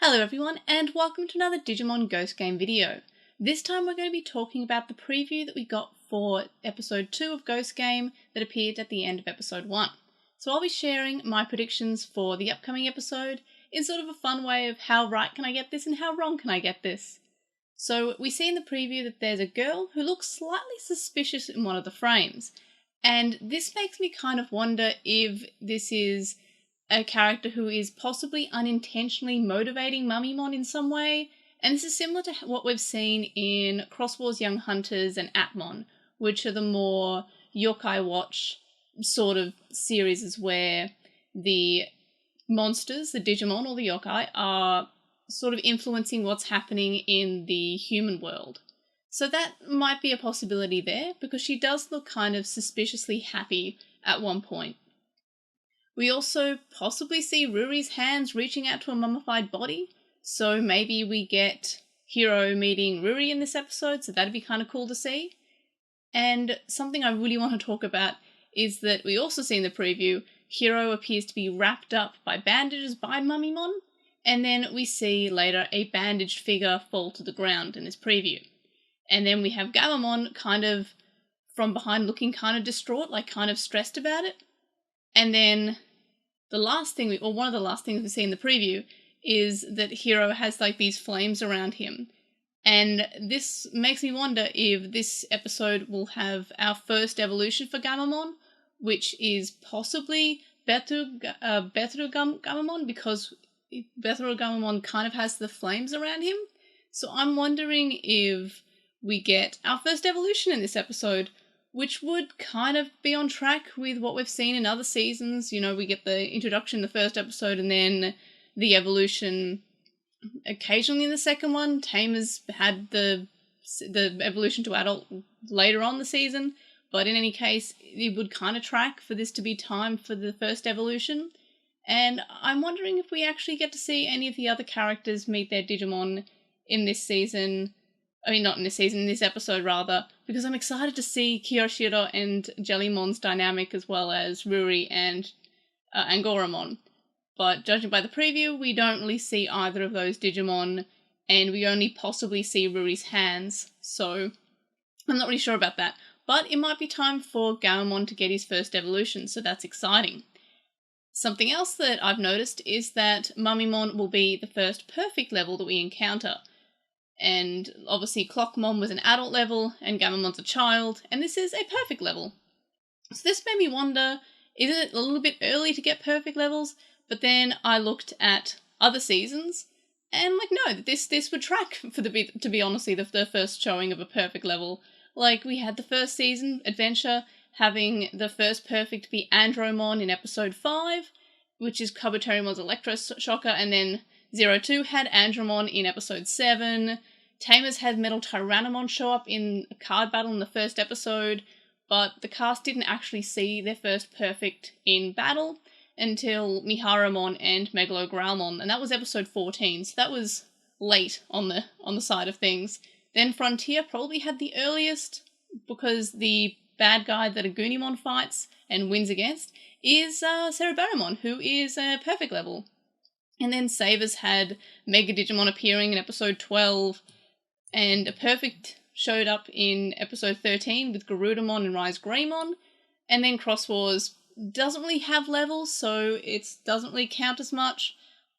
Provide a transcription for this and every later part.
Hello everyone, and welcome to another Digimon Ghost Game video. This time we're going to be talking about the preview that we got for episode 2 of Ghost Game that appeared at the end of episode 1. So I'll be sharing my predictions for the upcoming episode in sort of a fun way of how right can I get this and how wrong can I get this. So we see in the preview that there's a girl who looks slightly suspicious in one of the frames, and this makes me kind of wonder if this is a character who is possibly unintentionally motivating Gammamon in some way, and this is similar to what we've seen in Cross Wars Young Hunters and Atmon, which are the more Yokai Watch sort of series where the monsters, the Digimon or the Yokai, are sort of influencing what's happening in the human world. So that might be a possibility there, because she does look kind of suspiciously happy at one point. We also possibly see Ruri's hands reaching out to a mummified body, so maybe we get Hiro meeting Ruri in this episode, so that'd be kind of cool to see. And something I really want to talk about is that we also see in the preview, Hiro appears to be wrapped up by bandages by Gammamon, and then we see later a bandaged figure fall to the ground in this preview. And then we have Gammamon kind of from behind looking kind of distraught, like kind of stressed about it. And then the last thing, one of the last things we see in the preview is that Hiro has like these flames around him. And this makes me wonder if this episode will have our first evolution for Gammamon, which is possibly Gammamon, because Gammamon kind of has the flames around him. So I'm wondering if we get our first evolution in this episode, which would kind of be on track with what we've seen in other seasons. You know, we get the introduction in the first episode and then the evolution occasionally in the second one. Tamer's had the evolution to adult later on the season, but in any case, it would kind of track for this to be time for the first evolution. And I'm wondering if we actually get to see any of the other characters meet their Digimon in this season. I mean, not in this season, in this episode rather, because I'm excited to see Kiyoshiro and Jellymon's dynamic as well as Ruri and Angoramon. But judging by the preview, we don't really see either of those Digimon, and we only possibly see Ruri's hands, so I'm not really sure about that. But it might be time for Gammamon to get his first evolution, so that's exciting. Something else that I've noticed is that Gammamon will be the first perfect level that we encounter. And obviously Clockmon was an adult level and Gammamon's a child, and this is a perfect level. So this made me wonder, isn't it a little bit early to get perfect levels? But then I looked at other seasons and like, no, this would track for to be honestly the first showing of a perfect level. Like we had the first season, Adventure, having the first perfect be Andromon in episode 5, which is Kabuterimon's Electroshocker, and then 02 had Andromon in episode 7. Tamer's had Metal Tyrannomon show up in a card battle in the first episode, but the cast didn't actually see their first perfect in battle until Miharamon and Megalogrowlmon, and that was episode 14, so that was late on the side of things. Then Frontier probably had the earliest, because the bad guy that Agunimon fights and wins against is Cereberamon, who is a perfect level. And then Savers had Mega Digimon appearing in episode 12, and a perfect showed up in episode 13 with Garudamon and Rise Greymon, and then Cross Wars doesn't really have levels, so it doesn't really count as much,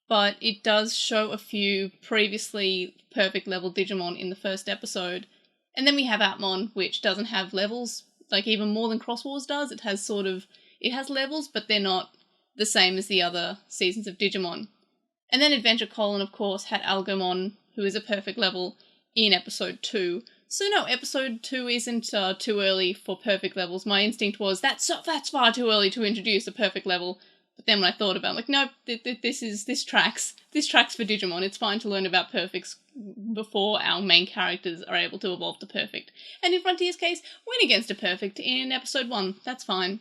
but it does show a few previously perfect level Digimon in the first episode. And then we have Atmon, which doesn't have levels, like even more than Cross Wars does. It has levels, but they're not the same as the other seasons of Digimon. And then Adventure Colon, of course, had Algomon, who is a perfect level, in episode 2. So no, episode 2 isn't too early for perfect levels. My instinct was, that's far too early to introduce a perfect level. But then when I thought about it, like, no, this tracks. This tracks for Digimon. It's fine to learn about perfects before our main characters are able to evolve to perfect. And in Frontier's case, win against a perfect in episode 1. That's fine.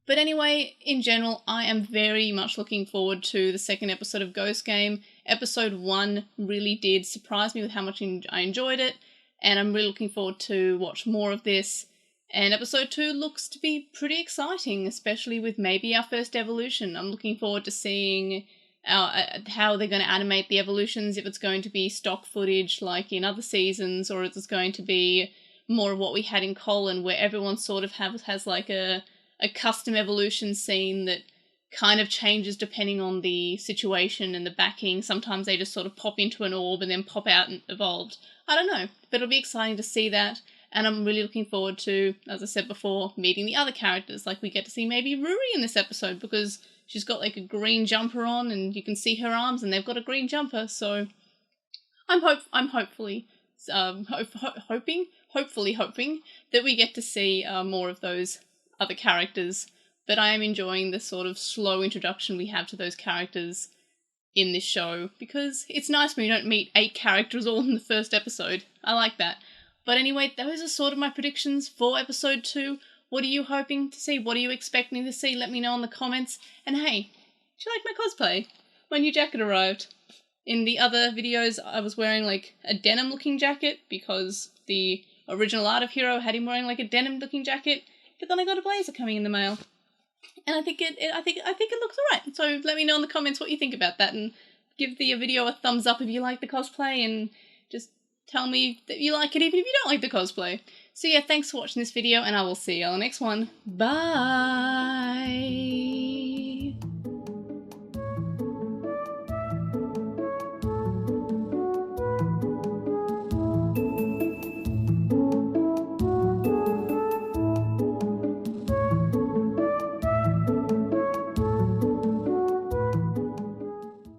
But anyway, in general, I am very much looking forward to the second episode of Ghost Game. Episode 1 really did surprise me with how much I enjoyed it, and I'm really looking forward to watch more of this. And episode 2 looks to be pretty exciting, especially with maybe our first evolution. I'm looking forward to seeing how they're going to animate the evolutions, if it's going to be stock footage like in other seasons, or if it's going to be more of what we had in Colin, where everyone sort of has like a custom evolution scene that kind of changes depending on the situation and the backing. Sometimes they just sort of pop into an orb and then pop out and evolved. I don't know, but it'll be exciting to see that, and I'm really looking forward to, as I said before, meeting the other characters. Like, we get to see maybe Ruri in this episode, because she's got like a green jumper on and you can see her arms and they've got a green jumper, so I'm hoping that we get to see more of those other characters. But I am enjoying the sort of slow introduction we have to those characters in this show, because it's nice when you don't meet 8 characters all in the first episode. I like that. But anyway, those are sort of my predictions for episode 2. What are you hoping to see? What are you expecting to see? Let me know in the comments. And hey, did you like my cosplay? My new jacket arrived. In the other videos, I was wearing like a denim looking jacket, because the original art of Hero had him wearing like a denim looking jacket. But then I got a blazer coming in the mail, and I think it looks alright. So let me know in the comments what you think about that, and give the video a thumbs up if you like the cosplay, and just tell me that you like it even if you don't like the cosplay. So yeah, thanks for watching this video, and I will see you on the next one. Bye!